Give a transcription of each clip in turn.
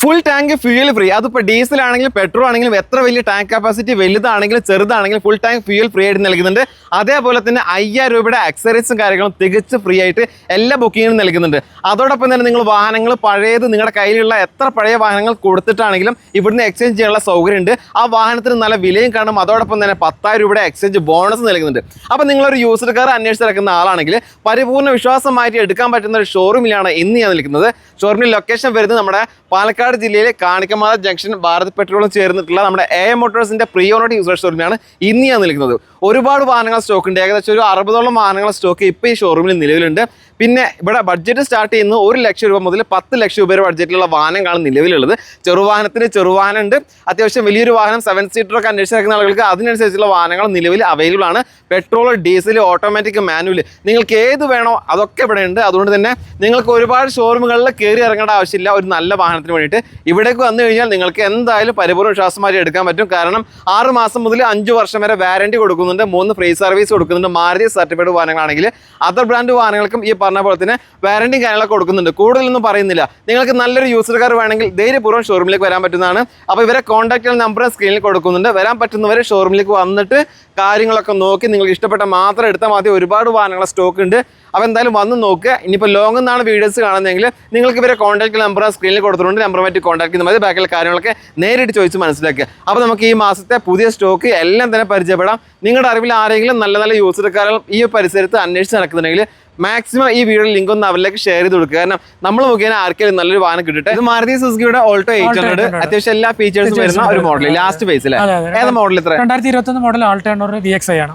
Full tank fuel free. അതിപ്പോൾ diesel ആണെങ്കിലും petrol ആണെങ്കിലും എത്ര വലിയ ടാങ്ക് കപ്പാസിറ്റി വലുതാണെങ്കിലും ചെറുതാണെങ്കിലും ഫുൾ ടാങ്ക് ഫ്യൂൽ ഫ്രീ ആയിട്ട് നൽകുന്നുണ്ട്. അതേപോലെ തന്നെ 5000 രൂപയുടെ അക്സറീസും കാര്യങ്ങളും തികച്ച് ഫ്രീ ആയിട്ട് എല്ലാ ബുക്കിങ്ങിനും നൽകുന്നുണ്ട്. അതോടൊപ്പം തന്നെ നിങ്ങൾ വാഹനങ്ങൾ പഴയത് നിങ്ങളുടെ കയ്യിലുള്ള എത്ര പഴയ വാഹനങ്ങൾ കൊടുത്തിട്ടാണെങ്കിലും ഇവിടുന്ന് എക്സ്ചേഞ്ച് ചെയ്യാനുള്ള സൗകര്യമുണ്ട്. ആ വാഹനത്തിന് നല്ല വിലയും കാണും. അതോടൊപ്പം തന്നെ 10,000 രൂപയുടെ എക്സ്ചേഞ്ച് ബോണസ് നൽകുന്നുണ്ട്. അപ്പോൾ നിങ്ങളൊരു യൂസ്ഡ് കാർ അന്വേഷിച്ച് നടക്കുന്ന ആളാണെങ്കിൽ പരിപൂർണ്ണ വിശ്വാസമായിട്ട് എടുക്കാൻ പറ്റുന്ന ഒരു ഷോറൂമിലാണ് ഇന്ന് ഞാൻ നിൽക്കുന്നത്. ഷോറൂമിൽ ലൊക്കേഷൻ വരുന്നത് നമ്മുടെ പാലക്കാട് ജില്ലയിലെ കാണിക്കമാല ജംഗ്ഷൻ ഭാരത് പെട്രോളും ചേർന്നിട്ടുള്ള നമ്മുടെ AM മോട്ടോഴ്സിന്റെ പ്രീ ഓണർ യൂസർ ഷോറൂമിലാണ് ഇന്ന് ഞാൻ നിൽക്കുന്നത്. ഒരുപാട് വാഹനങ്ങൾ സ്റ്റോക്ക് ഉണ്ട്. ഏകദേശം ഒരു 60ഓളം വാഹനങ്ങൾ സ്റ്റോക്ക് ഇപ്പോൾ ഈ ഷോറൂമിൽ നിലവിലുണ്ട്. പിന്നെ ഇവിടെ ബഡ്ജറ്റ് സ്റ്റാർട്ട് ചെയ്യുന്നത് 1 ലക്ഷം രൂപ മുതൽ 10 ലക്ഷം രൂപ വരെ ബഡ്ജറ്റിലുള്ള വാഹനങ്ങളാണ് നിലവിലുള്ളത്. ചെറുവാഹനത്തിന് ചെറുവാഹനം ഉണ്ട്. അത്യാവശ്യം വലിയൊരു വാഹനം 7 സീറ്ററൊക്കെ അന്വേഷിച്ച് നടക്കുന്ന ആളുകൾക്ക് അതിനനുസരിച്ചുള്ള വാഹനങ്ങൾ നിലവിൽ അവൈലബിൾ ആണ്. പെട്രോൾ, ഡീസൽ, ഓട്ടോമാറ്റിക്, മാനുവൽ നിങ്ങൾക്ക് ഏത് വേണോ അതൊക്കെ ഇവിടെ ഉണ്ട്. അതുകൊണ്ട് തന്നെ നിങ്ങൾക്ക് ഒരുപാട് ഷോറൂമുകളിൽ കയറി ഇറങ്ങേണ്ട ആവശ്യമില്ല. ഒരു നല്ല വാഹനത്തിന് വേണ്ടിയിട്ട് ഇവിടേക്ക് വന്നു കഴിഞ്ഞാൽ നിങ്ങൾക്ക് എന്തായാലും പരിപൂർണ്ണ വിശ്വാസമായിട്ട് എടുക്കാൻ പറ്റും. കാരണം 6 മാസം മുതൽ 5 വർഷം വരെ വാറണ്ടി കൊടുക്കുന്നുണ്ട്. 3 ഫ്രീ സർവീസ് കൊടുക്കുന്നുണ്ട്. മാരുതി സർട്ടിഫൈഡ് വാഹനങ്ങളാണെങ്കിൽ അതർ ബ്രാൻഡ് വാഹനങ്ങൾക്കും ഈ പറഞ്ഞ പോലെ തന്നെ വാറണ്ടിയും കാര്യങ്ങളൊക്കെ കൊടുക്കുന്നുണ്ട്. കൂടുതലൊന്നും പറയുന്നില്ല. നിങ്ങൾക്ക് നല്ലൊരു യൂസർ കാർ വേണമെങ്കിൽ ധൈര്യപൂർവ്വം ഷോറൂമിലേക്ക് വരാൻ പറ്റുന്നതാണ്. അപ്പോൾ ഇവരെ കോൺടാക്ട് ചെയ്യുന്ന നമ്പർ സ്ക്രീനിൽ കൊടുക്കുന്നുണ്ട്. വരാൻ പറ്റുന്നവരെ ഷോറൂമിലേക്ക് വന്നിട്ട് കാര്യങ്ങളൊക്കെ നോക്കി നിങ്ങൾക്ക് ഇഷ്ടപ്പെട്ട മാത്രം എടുത്താൽ മതി. ഒരുപാട് വാഹനങ്ങൾ സ്റ്റോക്ക് ഉണ്ട്. അപ്പോൾ എന്തായാലും വന്ന് നോക്കുക. ഇനിയിപ്പോൾ ലോങ് എന്നാണ് വീഡിയോസ് കാണുന്നതെങ്കിൽ നിങ്ങൾക്ക് ഇവരെ കോൺടാക്ട് നമ്പർ സ്ക്രീനിൽ കൊടുത്തിട്ടുണ്ട്. നമ്പറുമായിട്ട് കോൺടാക്ട് ചെയ്യുന്ന മതി. ബാക്കിയുള്ള കാര്യങ്ങളൊക്കെ നേരിട്ട് ചോദിച്ച് മനസ്സിലാക്കുക. അപ്പോൾ നമുക്ക് ഈ മാസത്തെ പുതിയ സ്റ്റോക്ക് എല്ലാം തന്നെ പരിചയപ്പെടാം. നിങ്ങളുടെ അറിവിൽ ആരെങ്കിലും നല്ല നല്ല യൂസർക്കാർ ഈ പരിസരത്ത് അന്വേഷിച്ച് നടക്കുന്നുണ്ടെങ്കിൽ മാക്സിമം ഈ വീഡിയോ ലിങ്ക് ഒന്ന് അവരിലേക്ക് ഷെയർ ചെയ്ത് കൊടുക്കുക. കാരണം നമ്മൾ മുഖേന ആർക്കെങ്കിലും നല്ലൊരു വാഹനം കിട്ടട്ടെ. ഇത് മാരുതി സുസുക്കിയുടെ ഓൾട്ടോ 800 അത്യാവശ്യം എല്ലാ ഫീച്ചേഴ്സും വരുന്ന ഒരു മോഡൽ. ലാസ്റ്റ് ഫേസിൽ ഏത് മോഡൽ? ഇത്ര 2021 മോഡൽ ആൾട്ടോ VXi ആണ്.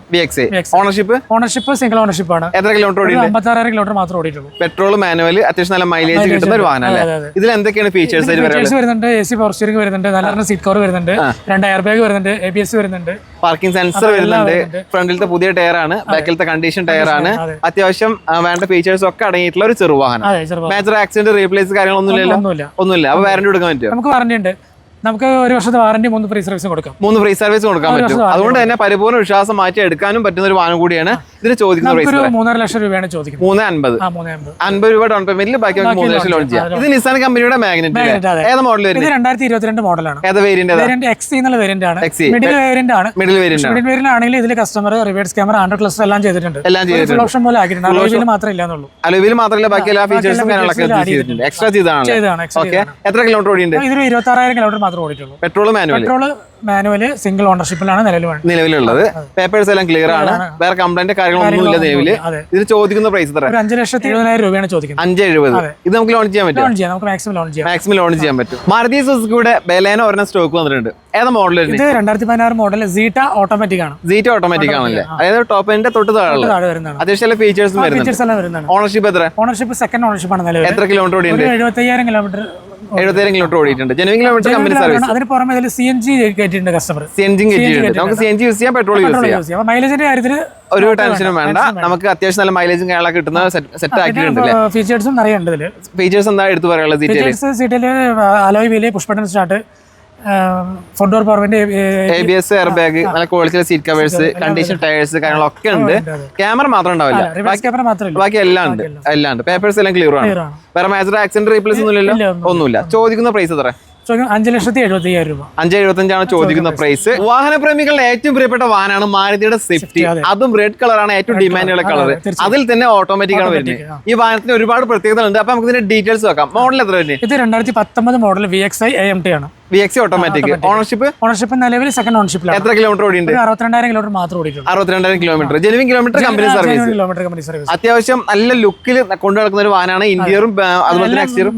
ഓണർഷിപ്പ് സിംഗിൾ ഓണർഷിപ്പ് ആണ്. എത്ര കിലോമീറ്റർ ഓടി? 56,000 കിലോമീറ്റർ മാത്രം ഓടിയിട്ടുള്ളൂ. പെട്രോൾ, മാനുവൽ, അത്യാവശ്യം നല്ല മൈലേജ് കിട്ടുന്ന ഒരു വാഹനം അല്ലേ? ഇതിൽ എന്തൊക്കെയാണ് ഫീച്ചേഴ്സ് വരുന്നുണ്ട്? AC പവർ സ്റ്റിയറിംഗ് വരുന്നുണ്ട്. നല്ല സീറ്റ് കവർ വരുന്നുണ്ട്. 2 എയർ ബാഗ് വരുന്നുണ്ട്. ABS വരുന്നുണ്ട്. പാർക്കിംഗ് സെൻസർ വരുന്നുണ്ട്. ഫ്രണ്ടിലത്തെ പുതിയ ടയർ ആണ്. ബാക്കിലത്തെ കണ്ടീഷൻ ടയർ ആണ്. അത്യാവശ്യം വേണ്ട ഫീച്ചേഴ്സ് ഒക്കെ അടങ്ങിയിട്ടുള്ള ഒരു ചെറുവാഹനം. മേജർ ആക്സിഡന്റ്, റീപ്ലേസ് കാര്യങ്ങളൊന്നുമില്ല. ഒന്നുമില്ല. അപ്പൊ വാറണ്ടി കൊടുക്കാൻ പറ്റുമോ? നമുക്ക് വാറണ്ടി ഉണ്ട്. നമുക്ക് 1 വർഷത്തെ വാറണ്ടി 3 ഫ്രീ സർവീസ് കൊടുക്കാം. 3 ഫ്രീ സർവീസ് കൊടുക്കാൻ പറ്റും. അതുകൊണ്ട് തന്നെ പരിപൂർണ്ണ വിശ്വാസം മാറ്റി എടുക്കാനും പറ്റുന്ന ഒരു വാഹനം കൂടിയാണ്. ഇതിന് ചോദിക്കുന്ന 3.5 ലക്ഷം രൂപയാണ് ചോദിക്കുന്നത്. 350 രൂപ ഡൗൺ പേയ്മെന്റിൽ ബാക്കി 3 ലക്ഷം ലോൺ ചെയ്യാം. ഇത് നിസാൻ കമ്പനിയുടെ മാഗ്നറ്റ്. ഏത് മോഡൽ വരുന്നത്? 2022 മോഡലാണ്. ഏത് വേരിയന്റ്? XC എന്നുള്ള വേരിയന്റ് ആണ്. മിഡിൽ വേരിയന്റ് ആണ്. മിഡിൽ വേരിയന്റ് ആണെങ്കിൽ ഇതിൽ customer reverse camera, under cluster എല്ലാം ചെയ്തിട്ടുണ്ട്. ഓപ്ഷൻ പോലെ ആക്കിയിട്ടുണ്ട്. അലോയിൽ മാത്രമേ ഇല്ലാന്നുള്ളൂ. അലോയിൽ മാത്രമല്ല ബാക്കി എല്ലാ ഫീച്ചേഴ്സും കാര്യങ്ങളൊക്കെ എക്സ്ട്രാ ചെയ്താണ്. എത്ര കിലോമീറ്റർ ഓടിയുണ്ട്? ഇതിൽ 26,000 കിലോമീറ്റർ മാത്രം ഓടിയിട്ടുള്ളൂ. പെട്രോൾ, മാനുവൽ സിംഗിൾ ഓണർഷിപ്പിലാണ് നിലവിലുള്ളത്. പേപ്പേഴ്സ് എല്ലാം ക്ലിയർ ആണ്. വേറെ കംപ്ലൈന്റ് കാര്യങ്ങളൊന്നുമില്ല നിലവില്. ഇത് ചോദിക്കുന്ന പ്രൈസ് എത്ര? 5,70,000 രൂപയാണ് ചോദിക്കുന്നത്. 570. ഇത് നമുക്ക് ലോൺ ചെയ്യാൻ പറ്റും. നമുക്ക് മാക്സിമം ലോൺ ചെയ്യാൻ പറ്റും. മാരുതി സുസുക്കിയുടെ ബലേനോ ഒരെണ്ണം സ്റ്റോക്ക് വന്നിട്ടുണ്ട്. ഏതാ മോഡൽ? ഇത് 2016 മോഡൽ സീറ്റ ഓട്ടോമാറ്റിക് ആണ്. ഓട്ടോമാറ്റിക് ആണല്ലേ? അതായത് ടോപ്പ് എൻഡിന്റെ തൊട്ട് താഴെ അത്യാവശ്യം ഫീച്ചേഴ്സും വരുന്നുണ്ട്. ഓണർഷിപ്പ് എത്ര? ഓണർഷിപ്പ് സെക്കൻഡ് ഓണർഷിപ്പ് ആണ് നിലവിൽ. എത്ര കിലോമീറ്റർ ഓടിയുണ്ട്? 75,000 കിലോമീറ്റർ. 70,000 കിലോമീറ്റർ ഓടിയിട്ടുണ്ട്. Genuine kilometre company service. അതിന് പുറമെ CNG കയറ്റിയിട്ടുണ്ട് കസ്റ്റമർ. നമുക്ക് CNG യൂസ് ചെയ്യാം, പെട്രോൾ യൂസ് ചെയ്യാം. മൈലേജിന്റെ കാര്യത്തിൽ ഒരു ടെൻഷനും വേണ്ട. നമുക്ക് അത്യാവശ്യം നല്ല മൈലേജും കാര്യങ്ങളൊക്കെ കിട്ടുന്ന സെറ്റ് ആക്കിയിട്ടുണ്ട്. ഫീച്ചേഴ്സും നിറയെ ഉണ്ട് ഇതില്. ഫീച്ചേഴ്സ് എന്താ എടുത്ത് പറയാനുള്ളത്? സീറ്റില് alloy wheel, push button start, 4 door power window, ABS, air bag, നല്ല ക്വാളിറ്റിയുള്ള സീറ്റ് കവേഴ്സ്, കണ്ടീഷൻ ടയേഴ്സ് കാര്യങ്ങളൊക്കെ ഉണ്ട്. ക്യാമറ മാത്രം ഉണ്ടാവില്ല, ബാക്കി എല്ലാം ഉണ്ട്. പേപ്പേഴ്സ് എല്ലാം ക്ലിയർ ആണ്. വേറെ മേജർ ആക്സിഡന്റ് റീപ്ലേസ് ഒന്നുമില്ല. ചോദിക്കുന്ന പ്രൈസ് എത്ര? 5,75,000 രൂപ. 5,75,000 ചോദിക്കുന്ന പ്രൈസ്. വാഹനപ്രേമികളുടെ ഏറ്റവും പ്രിയപ്പെട്ട വാഹനമാണ് മാരുതിയുടെ സ്വിഫ്റ്റ്. അതും റെഡ് കളറാണ് ഏറ്റവും ഡിമാൻഡുള്ള കളർ. അതിൽ തന്നെ ഓട്ടോമാറ്റിക് ആണ് വരുന്നത്. ഈ വാഹനത്തിന് ഒരുപാട് പ്രത്യേകതകളുണ്ട്. അപ്പൊ നമുക്ക് ഇതിന്റെ ഡീറ്റെയിൽസ് നോക്കാം. മോഡൽ എത്ര വരുന്നത്? ഇത് 2019 മോഡൽ VXi AMT ആണ്. VXi automatic. ഓണർഷിപ്പ് നിലവിൽ സെക്കൻഡ് ഓണർഷിപ്പിലാണ്. എത്ര കിലോമീറ്റർ ഓടിയുണ്ട്? 62,000 കിലോമീറ്റർ മാത്രം ഓടിയിട്ടുണ്ട്. 62,000 kilometre. Genuine kilometre company service. അത്യാവശ്യം നല്ല ലുക്കിൽ കൊണ്ടു നടക്കുന്ന ഒരു വാഹനമാണ്. ഇന്റീരിയറും അതുപോലെ തന്നെ എക്സ്റ്റീരിയറും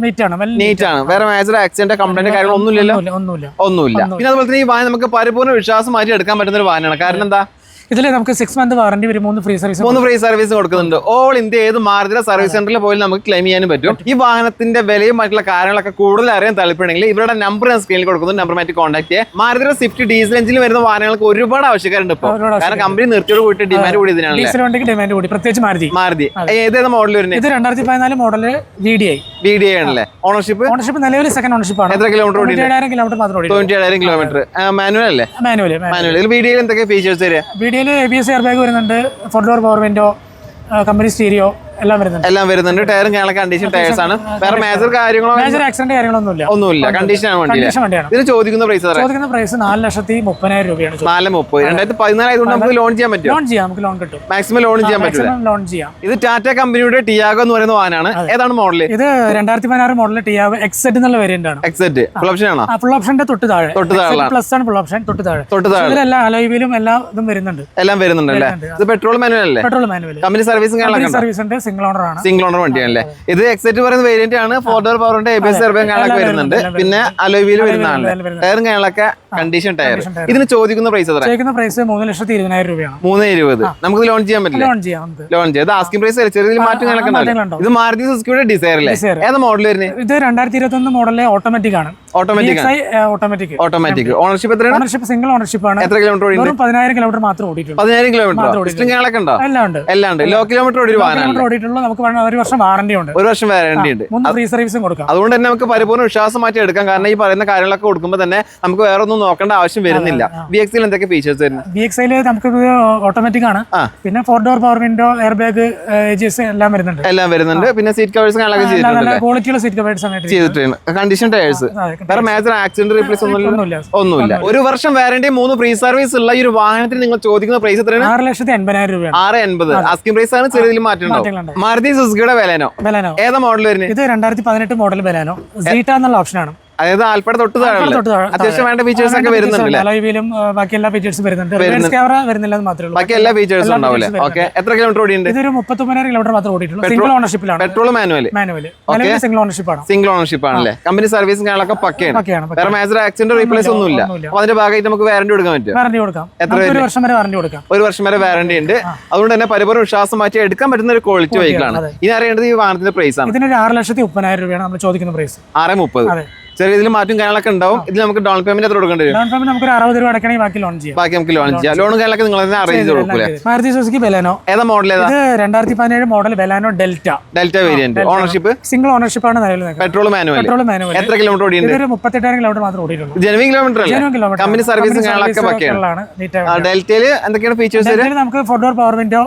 നീറ്റ് ആണ്. വേറെ മേജർ ആക്സിഡന്റ് കംപ്ലൈന്റ് കാര്യങ്ങളൊന്നുമില്ലല്ലോ? ഒന്നുമില്ല. പിന്നെ അതുപോലെ തന്നെ ഈ വാഹനം നമുക്ക് പരിപൂർണ്ണ വിശ്വാസം മാറ്റി എടുക്കാൻ പറ്റുന്ന ഒരു വാഹനമാണ്. കാരണം എന്താ? ഇതിൽ നമുക്ക് 6 മന്ത് വാറണ്ടി വരും. 3 ഫ്രീ സർവീസ് കൊടുക്കുന്നുണ്ട്. ഓൾ ഇന്ത്യ ഏത് മാരുതിയുടെ സർവീസ് സെന്ററിൽ പോയി നമുക്ക് ക്ലെയിം ചെയ്യാനും പറ്റും. ഈ വാഹനത്തിന്റെ വിലയും മറ്റുള്ള കാര്യങ്ങളൊക്കെ കൂടുതൽ അറിയാൻ താല്പര്യമുണ്ടെങ്കിൽ ഇവരുടെ നമ്പർ ഞാൻ സ്ക്രീനിൽ കൊടുക്കുന്നു. നമ്പറുമായിട്ട് കോൺടാക്ട് ചെയ്യാം. മാരുതിയുടെ സ്വിഫ്റ്റ് ഡീസൽ എഞ്ചിനിൽ വരുന്ന വാഹനങ്ങൾക്ക് ഒരുപാട് ആവശ്യക്കാരുണ്ട് ഇപ്പോൾ. കാരണം കമ്പനി നിർത്തിയോട് കൂടി ഡിമാൻഡ് കൂടി ഇതിനാണ്. പ്രത്യേകിച്ച് മാരുതി. ഏതേത് മോഡൽ വരുന്നത്? ഇത് 2014 മോഡൽ VDI ആണല്ലേ? ഓണർഷിപ്പ് നിലവിൽ സെക്കൻഡ് ഓണർഷിപ്പ് ആണ്. എത്ര കിലോമീറ്റർ ഓടി? 97,000 കിലോമീറ്റർ മാത്രം ഓടി. 97,000 കിലോമീറ്റർ. മാനുവൽ അല്ലേ? മാനുവൽ. VDI എന്തൊക്കെ ഫീച്ചേഴ്സ് വരിക? VDI ABS എയർ ബാഗ് വരുന്നുണ്ട്. 4 door power window, company stereo, എല്ലാം വരുന്നുണ്ട്. ടയറും കാര്യങ്ങളൊക്കെ കണ്ടീഷൻ ടയേഴ്സ് ആണ്. വേറെ മേജർ മേജർ ആക്സിഡന്റ് ഒന്നുമില്ല. കണ്ടീഷൻ വണ്ടിയാണ്. ഇതിന് ചോദിക്കുന്ന പ്രൈസ് 4,30,000 രൂപയാണ്. 4,30,000. 2014 ആയതുകൊണ്ട് നമുക്ക് ലോൺ ചെയ്യാൻ പറ്റും. നമുക്ക് ലോൺ കിട്ടും. മാക്സിമം ലോൺ ചെയ്യാൻ പറ്റും. ഇത് ടാറ്റ കമ്പനിയുടെ ടിയാഗോ എന്ന് പറയുന്ന വാഹനമാണ്. ഏതാണ് മോഡൽ? ഇത് 2016 മോഡൽ ടിയാഗോ എക്സെറ്റ് എന്നുള്ള വേരിയന്റ് ആണ്. എക്സെറ്റ് ഫുൾ ഓപ്ഷൻ ആണോ? ഫുൾ ഓപ്ഷന്റെ തൊട്ട് താഴെ പ്ലസ് ആണ്. ഫുൾ ഓപ്ഷൻ തൊട്ട് താഴെ എല്ലാ അലോയിലും എല്ലാ ഇതും വരുന്നുണ്ട്. എല്ലാം വരുന്നുണ്ടല്ലേ? ഇത് പെട്രോൾ മാനുവൽ അല്ലേ? Petrol manual. കമ്പനി സർവീസും സർവീസ് ഉണ്ട്. സിംഗിൾ ഓണർ ആണ്. സിംഗിൾ ഓണർ വണ്ടിയാണല്ലേ? ഇത് എക്സെറ്റ് പറയുന്ന വേരിയന്റ് ആണ്. 4 ഡോർ പവറിന്റെ ABS എയർബാഗ് കാര്യങ്ങളൊക്കെ വരുന്നുണ്ട്. പിന്നെ അലോയ് വീൽ വരുന്നതാണ്. ടയറും കാര്യങ്ങളൊക്കെ കണ്ടീഷൻ ടയർ. ഇതിന് ചോദിക്കുന്ന പ്രൈസ് എത്ര? 3,20,000 രൂപയാണ്. 3,20,000. നമുക്ക് ലോൺ ചെയ്യാൻ പറ്റില്ല? ലോൺ ചെയ്യാം. ആസ്കിംഗ് പ്രൈസ് ചെറിയ മാറ്റം കാര്യങ്ങളൊക്കെ. ഇത് മാരുതി സുസുക്കിയുടെ ഡിസൈർ അല്ലേ? ഏത് മോഡൽ വരുന്നത്? ഇത് 2021 മോഡലിലെ ഓട്ടോമാറ്റിക് ആണ്. ഓട്ടോമാറ്റിക്. ഓണർഷിപ്പ് എത്രയാണ്? ഓണർഷിപ്പ് സിംഗിൾ ഓണർഷിപ്പ് ആണ്. എത്ര കിലോമീറ്റർ ഓടി? 10,000 കിലോമീറ്റർ മാത്രം ഓടിയിട്ടുള്ളൂ. 10,000 കിലോമീറ്റർ. ഹിസ്റ്ററി കാര്യങ്ങളൊക്കെ ഉണ്ടോ? എല്ലാം ഉണ്ട്. ലോ കിലോമീറ്റർ ഓടി ഓടിയിട്ടുള്ളൂ. നമുക്ക് 1 വർഷം വാറന്റി ഉണ്ട്. 1 വർഷം വാറന്റി ഉണ്ട്. 3 ഫ്രീ സർവീസും കൊടുക്കാം. അതുകൊണ്ട് തന്നെ നമുക്ക് പരിപൂർണ്ണ വിശ്വാസം മാറ്റി എടുക്കാം. കാരണം ഈ പറയുന്ന കാര്യങ്ങളൊക്കെ കൊടുക്കുമ്പോൾ തന്നെ നമുക്ക് വേറെ ഒന്നും നോക്കേണ്ട ആവശ്യം വരുന്നില്ല. VXL എന്തൊക്കെ ഫീച്ചേഴ്സ് വരുന്നത്? VXL നമുക്ക് ഓട്ടോമാറ്റിക് ആണ്. പിന്നെ 4 door power window, air bag, AGS എല്ലാം വരുന്നുണ്ട്. പിന്നെ സീറ്റ് കവേഴ്സ് കാര്യങ്ങളൊക്കെ ക്വാളിറ്റിയുള്ള സീറ്റ് കവേഴ്സ് ചെയ്തിട്ടുണ്ട്. Condition tyres. വേറെ മേജർ ആക്സിഡന്റ് റീപ്ലേസ് ഒന്നുമില്ല. 1 വർഷം വാറന്റി, 3 ഫ്രീ സർവീസ് ഉള്ള ഈ ഒരു വാഹനത്തിന് നിങ്ങൾ ചോദിക്കുന്ന പ്രൈസ് എത്രയാണ്? 6,80,000 രൂപയാണ്. 6,80,000. ആസ്കിംഗ് പ്രൈസ് ആണ്. ചെറിയ മാറ്റം ഉണ്ടാവും. മാരുതി സുസുക്കിയുടെ ബെലാനോ ഏതാ മോഡൽ വരുന്നത്? ഇത് 2018 മോഡൽ ബെലാനോ സീറ്റ എന്നുള്ള ഓപ്ഷനാണ്. അതായത് ആൽഫയുടെ തൊട്ട് താഴെ അത്യാവശ്യം വേണ്ട ഫീച്ചേഴ്സ് ഒക്കെ വരുന്നുണ്ട്. ബാക്കി എല്ലാ ഫീച്ചേഴ്സും വരുന്നുണ്ട്. ക്യാമറ വരുന്നില്ല മാത്രമേ ഉള്ളൂ. ബാക്കി എല്ലാ ഫീച്ചേഴ്സും ഉണ്ടാവില്ലേ? ഓക്കെ. എത്ര കിലോമീറ്റർ ഓടിയുണ്ട്? ഇതൊരു 39,000 കിലോമീറ്റർ മാത്രം ഓടിയിട്ടുള്ളൂ. സിംഗിൾ ഓണർഷിപ്പിലാണ്. Petrol manual. സിംഗിൾ ഓണർഷിപ്പ് ആണ്. സിംഗിൾ ഓണർഷിപ്പ് ആണല്ലേ? കമ്പനി സർവീസും കാര്യങ്ങളൊക്കെ പക്കയാണ്. വേറെ മേജർ ആക്സിഡന്റ് റീപ്ലേസ് ഒന്നുമില്ല. അപ്പൊ അതിന്റെ ഭാഗമായിട്ട് നമുക്ക് വാറന്റി കൊടുക്കാൻ പറ്റും. വാറന്റി കൊടുക്കാം. എത്ര? 1 വർഷം വരെ വാറന്റി കൊടുക്കാം. 1 വർഷം വരെ വാറന്റി ഉണ്ട്. അതുകൊണ്ട് തന്നെ പരിപൂർണ്ണ വിശ്വാസം മാറ്റി എടുക്കാൻ പറ്റുന്ന ഒരു ക്വാളിറ്റി വെഹിക്കിളാണ്. ഇനി അറിയേണ്ടത് ഈ വാഹനത്തിന്റെ പ്രൈസ് ആണ്. ഇതിനൊരു 6,30,000 രൂപയാണ് നമ്മൾ ചോദിക്കുന്ന പ്രൈസ്. 6,30,000. ചെറിയ ഇതിൽ മാറ്റം കാര്യങ്ങളൊക്കെ ഉണ്ടാവും. ഇതിൽ നമുക്ക് ഡൗൺ പേയ്മെന്റ് എത്ര കൊടുക്കേണ്ടി വരും? ഡൗൺ പേയ്മെന്റ് നമുക്ക് 60 രൂപ അടക്കണമെങ്കിൽ ബാക്കി ലോൺ ചെയ്യാം. നമുക്ക് ലോൺ ചെയ്യാം. ലോണും കാര്യങ്ങളൊക്കെ നിങ്ങൾ തന്നെ അറേഞ്ച് കൊടുക്കൂലേ? Maruti Suzuki Baleno. ഏതാ മോഡൽ? ഏതാ? 2017 model Baleno Delta variant. Ownership single ownership ആണ്. Petrol manual. എത്ര കിലോമീറ്റർ ഓടിയുണ്ട്? 38,000 കിലോമീറ്റർ മാത്രം ഓടിയിട്ടുള്ളൂ. ജെനുവിൻ കിലോമീറ്റർ അല്ലേ? കമ്പനി സർവീസും കാര്യങ്ങളൊക്കെ പക്കയാണ്. ഡെൽറ്റയിൽ എന്തൊക്കെയാണ് ഫീച്ചേഴ്സ്? നമുക്ക് 4 ഡോർ പവർ വിൻഡോ,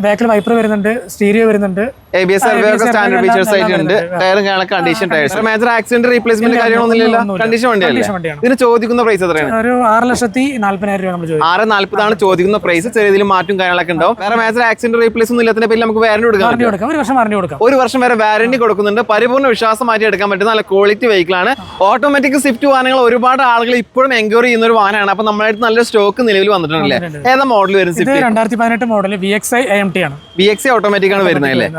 ബാക്കിൽ വൈപ്പർ വരുന്നുണ്ട്, സ്റ്റീരിയോ വരുന്നുണ്ട്, ABS സ്റ്റാൻഡേർഡ് ഫീച്ചേഴ്സ് ആയിട്ടുണ്ട്. ടയറും കാണാൻ condition tyres. Major accident replacement കാര്യങ്ങളൊന്നുമില്ലല്ലോ? കണ്ടീഷൻ വണ്ടിയല്ലേ? ഇതിന് ചോദിക്കുന്ന പ്രൈസ് എത്രയാണ്? ഒരു 6,40,000 രൂപ നമ്മൾ ചോദിക്കും. 6,40,000 ചോദിക്കുന്ന പ്രൈസ്. ചെറിയ മാറ്റും കാര്യങ്ങളൊക്കെ ഉണ്ടാവും. വേറെ മേജർ ആക്സിഡന്റ് റീപ്ലേസ് ഒന്നും ഇല്ലാത്തതിന്റെ പേരിൽ നമുക്ക് വാറന്റി കൊടുക്കാം. 1 വർഷം വാറന്റി കൊടുക്കാം. 1 വർഷം വരെ വാറന്റി കൊടുക്കുന്നുണ്ട്. പരിപൂർണ്ണ വിശ്വാസം മാറ്റി എടുക്കാൻ പറ്റുന്ന നല്ല ക്വാളിറ്റി വെഹിക്കിളാണ്. ഓട്ടോമാറ്റിക് സ്വിഫ്റ്റ് വാഹനങ്ങൾ ഒരുപാട് ആളുകൾ ഇപ്പോഴും എൻക്വയറി ചെയ്യുന്ന ഒരു വാഹനമാണ്. അപ്പൊ നമ്മളായിട്ട് നല്ല സ്റ്റോക്ക് നിലവിൽ വന്നിട്ടുണ്ടല്ലേ? ഏതാ മോഡൽ വരും? 2018 മോഡൽ VXI AMT ആണ്. VXI ഓട്ടോമാറ്റിക് ആണ് വരുന്നത് അല്ലേ?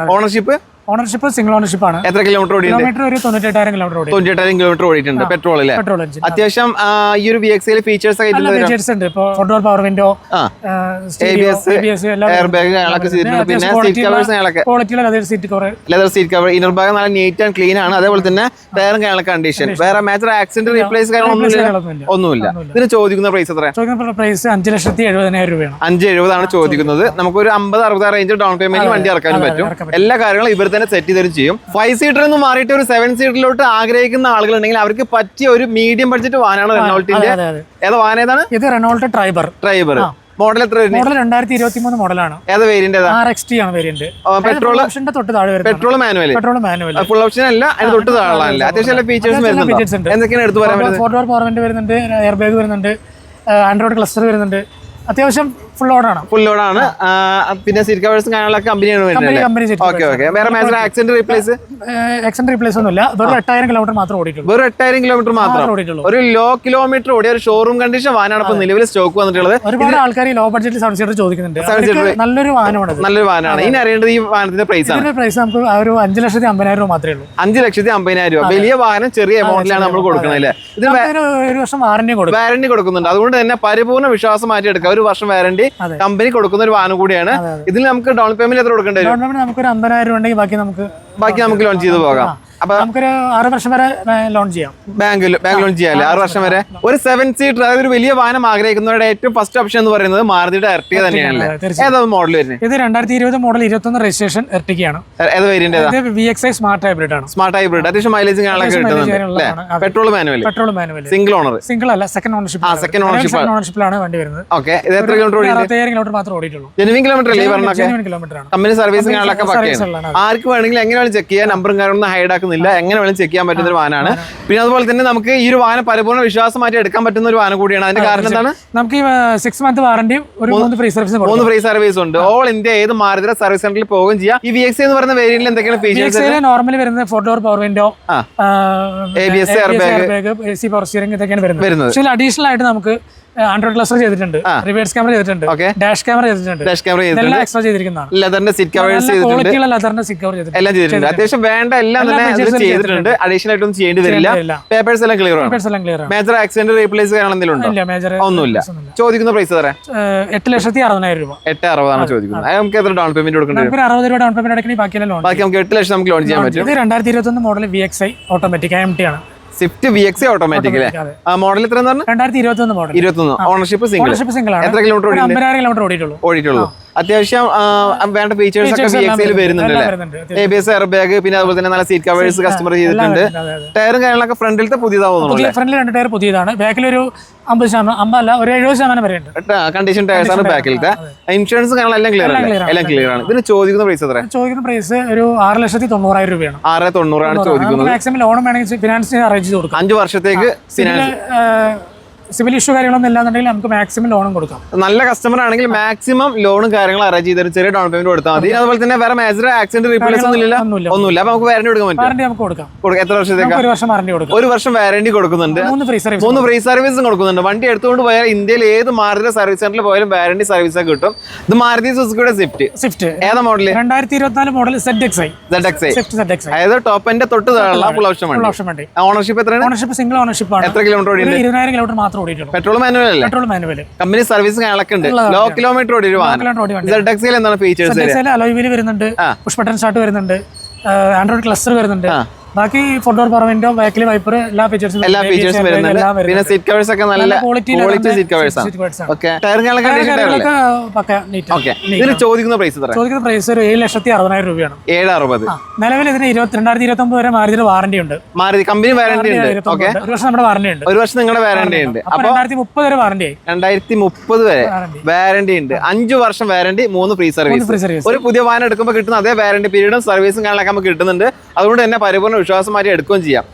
ഓണർഷിപ്പ് സിംഗിൾ ഓണർഷിപ്പ് ആണ്. എത്ര കിലോമീറ്റർ ഓടി? ഒരു 98,000 കിലോമീറ്റർ ഓടി. 98,000 കിലോമീറ്റർ ഓടിയിട്ടുണ്ട്. പെട്രോൾ അല്ലേ? അത്യാവശ്യം ഈ ഒരു VXI ഫീച്ചേഴ്സ് ഉണ്ട്. ഇപ്പോൾ 4 door power window, ABS air bag കാര്യങ്ങളൊക്കെ ചെയ്തിട്ടുണ്ട്. പിന്നെ seat covers leather seat cover. Inner ഭാഗം നല്ല നീറ്റ് ആൻഡ് ക്ലീൻ ആണ്. അതേപോലെ തന്നെ ടയറും കാര്യങ്ങളൊക്കെ കണ്ടീഷൻ. വേറെ മേജർ ആക്സിഡന്റ് റീപ്ലേസ് ഒന്നുമില്ല. ഇതിന് ചോദിക്കുന്ന പ്രൈസ് എത്ര? ചോദിക്കുന്ന പ്രൈസ് 5,70,000 രൂപയാണ്. 5,70,000 ചോദിക്കുന്നത്. നമുക്കൊരു 50-60 റേഞ്ച് ഡൗൺ പേയ്മെന്റ് വണ്ടി ഇറക്കാനും പറ്റും. എല്ലാ കാര്യങ്ങളും ഇവർ തന്നെ സെറ്റ് ചെയ്ത് ചെയ്യും. 5 സീറ്റർ എന്ന് മാറിയിട്ട് ഒരു 7 സീറ്ററിലോട്ട് ആഗ്രഹിക്കുന്ന ആളുകൾ ഉണ്ടെങ്കിൽ അവർക്ക് പറ്റിയ ഒരു മീഡിയം ബഡ്ജറ്റ് വാഹനമാണ് റെനോൾട്ടിന്റെ. ഏതാ വാഹനം? ഏതാണ് ഇത്? Renault tribal. മോഡൽ എത്ര? മോഡൽ 2023 മോഡലാണ്. ഏതാ വേരിയന്റ്? RXT ആണ് വേരിയന്റ്. പെട്രോൾ തൊട്ട് താഴെ വരുന്നത്. Petrol manual. ഫുൾ ഓപ്ഷൻ അല്ല, അതിന് തൊട്ട് താഴെ അത്യാവശ്യം എല്ലാ ഫീച്ചേഴ്സ് വരുന്നുണ്ട്. എന്തൊക്കെയാണ് എടുത്തു പറയാൻ പറ്റുന്നത്? 4 ഡോർ പവർ വിൻഡോ വരുന്നുണ്ട്, എയർ ബാഗ് വരുന്നുണ്ട്, ആൻഡ്രോയിഡ് ക്ലസ്റ്റർ വരുന്നുണ്ട്. അത്യാവശ്യം ഫുൾ ലോഡാണ്. പിന്നെ സീറ്റ് കവേഴ്സും കാര്യങ്ങളൊക്കെ കമ്പനിയാണ് വരുന്നത്. ഓക്കെ. വേറെ മേജർ ആക്സിഡന്റ് റീപ്ലേസ് ഒന്നുമില്ല. വെറും 8,000 കിലോമീറ്റർ മാത്രം ഓടിയിട്ടുള്ളൂ. വെറും 8,000 കിലോമീറ്റർ മാത്രം ഓടിയിട്ടുള്ളൂ. ഒരു ലോ കിലോമീറ്റർ ഓടിയ ഒരു ഷോറൂം കണ്ടീഷൻ വാഹനമാണ് ഇപ്പൊ നിലവിൽ സ്റ്റോക്ക് വന്നിട്ടുള്ളത്. ഒരുപാട് ആൾക്കാർ ലോ ബഡ്ജറ്റിൽ 7 സീറ്റർ ചോദിക്കുന്നുണ്ട്. നല്ലൊരു വാഹനമാണ്. ഇനി അറിയേണ്ടത് ഈ വാഹനത്തിന്റെ പ്രൈസ് ആണ്. പ്രൈസ് നമുക്ക് ഒരു 5,50,000 രൂപ മാത്രമേ ഉള്ളൂ. 5,50,000 രൂപ. വലിയ വാഹനം ചെറിയ എമൗണ്ടിലാണ് നമ്മൾ കൊടുക്കുന്നത് അല്ലേ? ഇതിന് 1 വർഷം വാറന്റി കൊടുക്കുന്നുണ്ട്. അതുകൊണ്ട് തന്നെ പരിപൂർണ്ണ വിശ്വാസം മാറ്റി എടുക്കുക. 1 വർഷം വാറന്റി കമ്പനി കൊടുക്കുന്ന ഒരു വാഹനം കൂടിയാണ്. ഇതിൽ നമുക്ക് ഡൗൺ പേയ്മെന്റ് എത്ര കൊടുക്കേണ്ടി വരും? നമുക്ക് 50,000 രൂപ ഉണ്ടെങ്കിൽ ബാക്കി നമുക്ക് ലോൺ ചെയ്ത് പോകാം. അപ്പൊ നമുക്കൊരു 6 വർഷം വരെ ലോൺ ചെയ്യാം. ബാങ്ക് ലോൺ ചെയ്യാല്ലേ 6 വർഷം വരെ. ഒരു 7 സീറ്റർ അതായത് ഒരു വലിയ വാഹനം ആഗ്രഹിക്കുന്നവരുടെ ഏറ്റവും ഫസ്റ്റ് ഓപ്ഷൻ എന്ന് പറയുന്നത് മാരുതിയുടെ എർട്ടിക തന്നെയാണല്ലേ. ഏതാണ് മോഡൽ വരുന്നത്? ഇത് 2020 മോഡൽ 21 രജിസ്ട്രേഷൻ എർട്ടിക്കയാണ്. ഏത് വേരിയന്റ്? ഇത് VXI സ്മാർട്ട് ഹൈബ്രിഡ് ആണ്. സ്മാർട്ട് ഹൈബ്രിഡ് അത്യാവശ്യം മൈലേജ് കാണാനൊക്കെ കിട്ടുന്നുണ്ട്. Petrol manual single owner. Single അല്ല, സെക്കൻഡ് ഓണർഷിപ്പിലാണ് വണ്ടി വരുന്നത്. ഓക്കെ, ഇത് എത്ര കിലോമീറ്റർ ഓടി? 67 കിലോമീറ്റർ മാത്രമേ ഓടിയിട്ടുള്ളൂ. ജെനുവിൻ കിലോമീറ്റർ അല്ലേ പറഞ്ഞൊക്കെ? കിലോമീറ്റർ ആണ്. കമ്പനി സർവീസിംഗ് ആളൊക്കെ പക്കയാണ്. ആർക്ക് വേണമെങ്കിലും എങ്ങനെ വേണം ചെക്ക് ചെയ്യാൻ, നമ്പറും കാര്യമൊന്നും ഹൈഡ് ആക്കുന്നില്ല, എങ്ങനെ വേണം ചെക്ക് ചെയ്യാൻ പറ്റുന്ന ഒരു വാഹനമാണ്. പിന്നെ അതുപോലെ തന്നെ നമുക്ക് ഈ ഒരു വാഹനം പരിപൂർണ്ണ വിശ്വാസമായിട്ട് എടുക്കാൻ പറ്റുന്ന ഒരു വാഹനം കൂടിയാണ്. അതിന്റെ കാരണം എന്താണ്? നമുക്ക് 6 month warranty, 3 free service, 3 free service ഉണ്ട്. ഓൾ ഇന്ത്യ ഏത് മാരുതി സർവീസ് സെന്ററിൽ പോകുകയും ചെയ്യാം. ഈ VXI എന്ന് പറയുന്ന വേരിയന്റിൽ എന്തൊക്കെയാണ് ഫീച്ചേഴ്സ്? നോർമലി വരുന്നത് 4 door power window, ABS, AC power steering, ഇതൊക്കെയാണ് വരുന്നത്. പക്ഷേ അഡീഷണൽ ആയിട്ട് നമുക്ക് ആൻഡ്രോയിഡ് ക്ലസ്റ്റർ ചെയ്തിട്ടുണ്ട്, റിവേഴ്സ് ക്യാമറ ചെയ്തിട്ടുണ്ട്, ഡാഷ് ക്യാമറ ചെയ്തിട്ടുണ്ട്. ഇതെല്ലാം എക്സ്ട്രാ ചെയ്തിരിക്കുന്നതാണ്. ലെതറിന്റെ സീറ്റ് കവേഴ്സ് ചെയ്തിട്ടുണ്ട്, ലെതറിന്റെ സീറ്റ് കവർ ചെയ്തിട്ടുണ്ട്, എല്ലാം ചെയ്തിട്ടുണ്ട്. അത്യാവശ്യം വേണ്ട എല്ലാം തന്നെ ചെയ്തിട്ടുണ്ട്. അഡീഷണൽ ആയിട്ടൊന്നും ചെയ്യേണ്ടി വരില്ല. പേപ്പേഴ്സ് എല്ലാം ക്ലിയർ ആണ്. മേജർ ആക്സിഡന്റ് റീപ്ലേസ് എന്തെങ്കിലും ഉണ്ടോ? ഒന്നുമില്ല. ചോദിക്കുന്ന പ്രൈസ് തരാം 8,60,000 രൂപ. 8,60,000 ചോദിക്കുന്നത്. നമുക്ക് എത്ര ഡൗൺ പേയ്മെന്റ് കൊടുക്കേണ്ടി വരും? 60 രൂപ ഡൗൺ പേയ്മെന്റ് അടക്കണമെങ്കിൽ ബാക്കിയെല്ലാം ലോൺ. ബാക്കി നമുക്ക് 8 ലക്ഷം നമുക്ക് ലോൺ ചെയ്യാൻ പറ്റും. ഇത് 2021 മോഡൽ VXI ഓട്ടോമാറ്റിക് MT ആണ്. സ്വിഫ്റ്റ് VXI ഓട്ടോമാറ്റിക് അല്ലേ? മോഡൽ എത്ര? 2021 മോഡൽ. 21. ഓണർഷിപ്പ് സിംഗിൾ ആണ്. എത്ര കിലോമീറ്റർ 50,000 കിലോമീറ്റർ ഓടിയിട്ടുള്ളൂ. അത്യാവശ്യം വേണ്ട ഫീച്ചേഴ്സ് ഒക്കെ VXI വരുന്നുണ്ട്. ABS, എയർ ബാഗ്, പിന്നെ അതുപോലെ തന്നെ നല്ല സീറ്റ് കവേഴ്സ് കസ്റ്റമർ ചെയ്തിട്ടുണ്ട്. ടയറും കാര്യങ്ങളൊക്കെ ഫ്രണ്ടിലത്തെ പുതിയതാവുന്നു. ഫ്രണ്ടിൽ 2 ടയർ പുതിയതാണ്. ബാക്കിൽ ഒരു 50%, 50 അല്ല, ഒരു 70% വരെ ഉണ്ട്. കണ്ടീഷൻ ടയർസ് ആണ് ബാക്കിലത്തെ. ഇൻഷുറൻസ് കാര്യങ്ങളെല്ലാം ക്ലിയർ ആണ്. ഇതിന് ചോദിക്കുന്ന പ്രൈസ് എത്ര? ചോദിക്കുന്ന പ്രൈസ് ഒരു 6,90,000 രൂപയാണ്. 6,90,000 ആണ് ചോദിക്കുന്നത്. മാക്സിമം ലോൺ വേണമെങ്കിൽ ഫിനാൻസ് അറേഞ്ച് ചെയ്ത് കൊടുക്കാം. 5 വർഷത്തേക്ക് സിവിൽ ഇഷ്യൂ കാര്യങ്ങളൊന്നും ഇല്ലാന്നുണ്ടെങ്കിൽ നമുക്ക് മാക്സിമം ലോണും കൊടുക്കാം. നല്ല കസ്റ്റമർ ആണെങ്കിൽ മാക്സിമം ലോണും കാര്യങ്ങളും അറേഞ്ച് ചെയ്ത് ചെറിയ ഡൗൺ പേയ്മെന്റ് കൊടുത്താൽ മതി. അതുപോലെ തന്നെ വേറെ മേജർ ആക്സിഡന്റ് റീപ്ലേസ് ഒന്നുമില്ല. അപ്പൊ നമുക്ക് വാറന്റി കൊടുക്കാൻ പറ്റും. വാറന്റി നമുക്ക് കൊടുക്കാം. എത്ര വർഷത്തേക്ക്? 1 വർഷം വാറന്റി കൊടുക്കാം. 1 വർഷം വാറന്റി കൊടുക്കുന്നുണ്ട്. 3 ഫ്രീ സർവീസും കൊടുക്കുന്നുണ്ട്. വണ്ടി എടുത്തുകൊണ്ട് പോയാൽ ഇന്ത്യയിൽ ഏത് മാരുതി സർവീസ് സെന്ററിൽ പോയാലും വാറന്റി സർവീസ് ഒക്കെ കിട്ടും. ഇത് മാരുതി സുസുക്കിയുടെ സ്വിഫ്റ്റ്. ഏതാ മോഡൽ? 2024 model ZXi. അതായത് ടോപ്പ് എൻഡ് തൊട്ട് താഴെയുള്ള ഫുൾ ഓപ്ഷൻ വണ്ടി. ഓണർഷിപ്പ് എത്രയാണ്? ഓണർഷിപ്പ് സിംഗിൾ ഓണർഷിപ്പ് ആണ്. എത്ര കിലോമീറ്റർ ഓടി? 20,000 കിലോമീറ്റർ മാത്രം ഓടിയിട്ടുള്ളൂ. Petrol manual. കമ്പനി സർവീസ് കാര്യങ്ങളൊക്കെ ഉണ്ട്. ലോ കിലോമീറ്റർ ഓടി ഒരു വാഹനം. ZXi എന്താണ് ഫീച്ചേഴ്സ്? അലോയ് വീൽ വരുന്നുണ്ട്, പുഷ് ബട്ടൺ സ്റ്റാർട്ട് വരുന്നുണ്ട്, ആൻഡ്രോയിഡ് ക്ലസ്റ്റർ വരുന്നുണ്ട്. ബാക്കി 4 ഡോർ പവർ വിൻഡോ, ബാക്കിൽ വൈപ്പർ, എല്ലാ ഫീച്ചേഴ്സും വരുന്നുണ്ട്. പിന്നെ സീറ്റ് കവേഴ്സ് ഒക്കെ നല്ല ക്വാളിറ്റി സീറ്റ് കവേഴ്സ് ആണ്. ഓക്കെ, ഇതിന് ചോദിക്കുന്ന പ്രൈസ് ചോദിക്കുന്ന പ്രൈസ് ഒരു 7,60,000 രൂപയാണ്. 7,60,000. നിലവിൽ ഇതിന് 2029 വരെ മാരുതിയുടെ വാറന്റി ഉണ്ട്. മാരുതി കമ്പനി വാറന്റി ഉണ്ട്. 1 വർഷം നമ്മുടെ വാറന്റി ഉണ്ട്. 1 വർഷം നിങ്ങളുടെ വാറന്റി ഉണ്ട്. അപ്പൊ 2030 വരെ വാറന്റി ആയി. 2030 വരെ വാറന്റി ഉണ്ട്. 5 വർഷം വാറന്റി, 3 ഫ്രീ സർവീസ്. ഒരു പുതിയ വാഹനം എടുക്കുമ്പോൾ കിട്ടുന്ന അതേ വാറന്റി പീരീഡും സർവീസും കാര്യങ്ങളൊക്കെ നമുക്ക് കിട്ടുന്നുണ്ട്. അതുകൊണ്ട് തന്നെ പരിപൂർണ്ണ വിശ്വാസമായിട്ട് എടുക്കുകയും ചെയ്യാം.